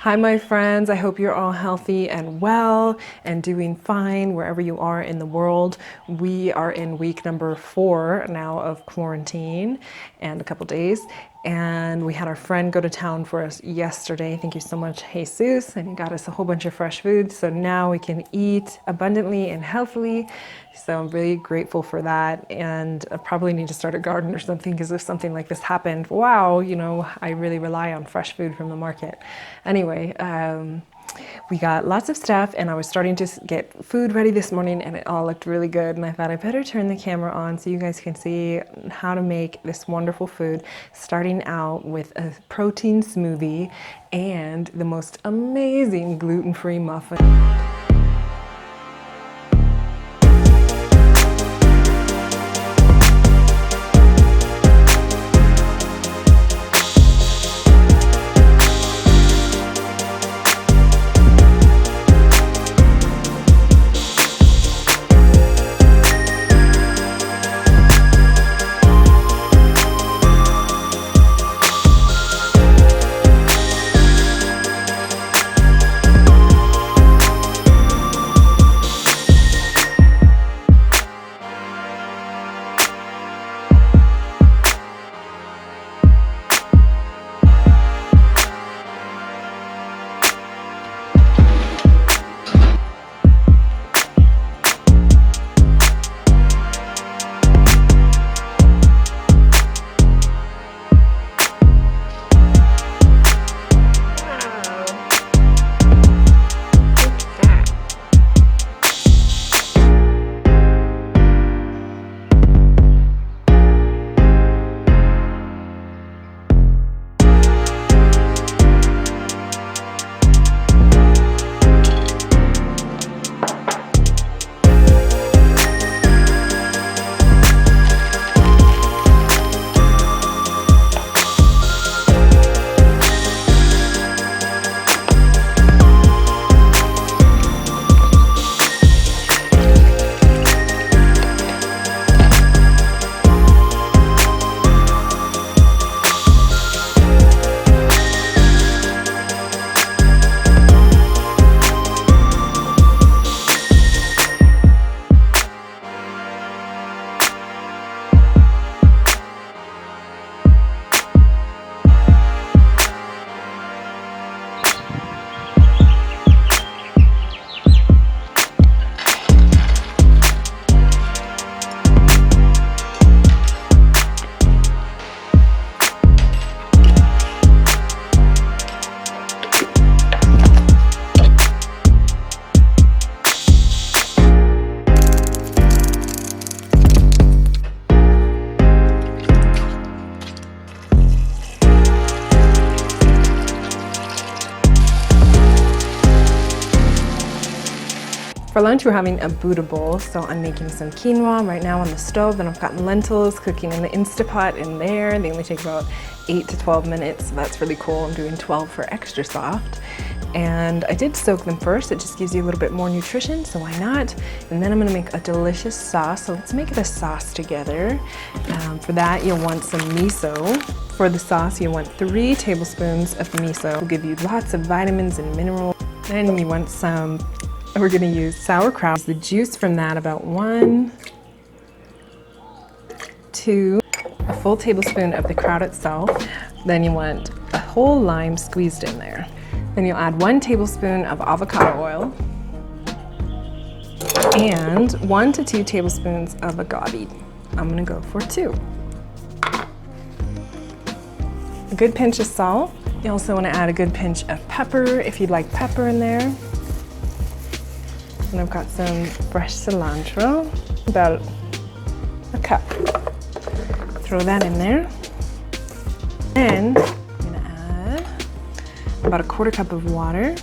Hi my friends, I hope you're all healthy and well and doing fine wherever you are in the world. We are in week number 4 now of quarantine and a couple days, and we had our friend go to town for us yesterday. Thank you so much, Jesus, and he got us a whole bunch of fresh food, so now we can eat abundantly and healthily. So I'm really grateful for that, and I probably need to start a garden or something, because if something like this happened, wow, you know, I really rely on fresh food from the market. Anyway, we got lots of stuff, and I was starting to get food ready this morning, and it all looked really good, and I thought I better turn the camera on so you guys can see how to make this wonderful food, starting out with a protein smoothie and the most amazing gluten-free muffin. For lunch, we're having a Buddha bowl, so I'm making some quinoa right now on the stove, and I've got lentils cooking in the Instapot in there. They only take about 8 to 12 minutes, so that's really cool. I'm doing 12 for extra soft. And I did soak them first. It just gives you a little bit more nutrition, so why not? And then I'm gonna make a delicious sauce, so let's make the sauce together. For that, you'll want some miso. For the sauce, you want 3 tablespoons of miso. It'll give you lots of vitamins and minerals. Then you want some, we're gonna use sauerkraut. The juice from that, about 1, 2, a full tablespoon of the kraut itself. Then you want a whole lime squeezed in there. Then you'll add 1 tablespoon of avocado oil and 1 to 2 tablespoons of agave. I'm gonna go for 2. A good pinch of salt. You also wanna add a good pinch of pepper if you'd like pepper in there. And I've got some fresh cilantro, about a cup. Throw that in there. And I'm gonna add about a 1/4 cup of water.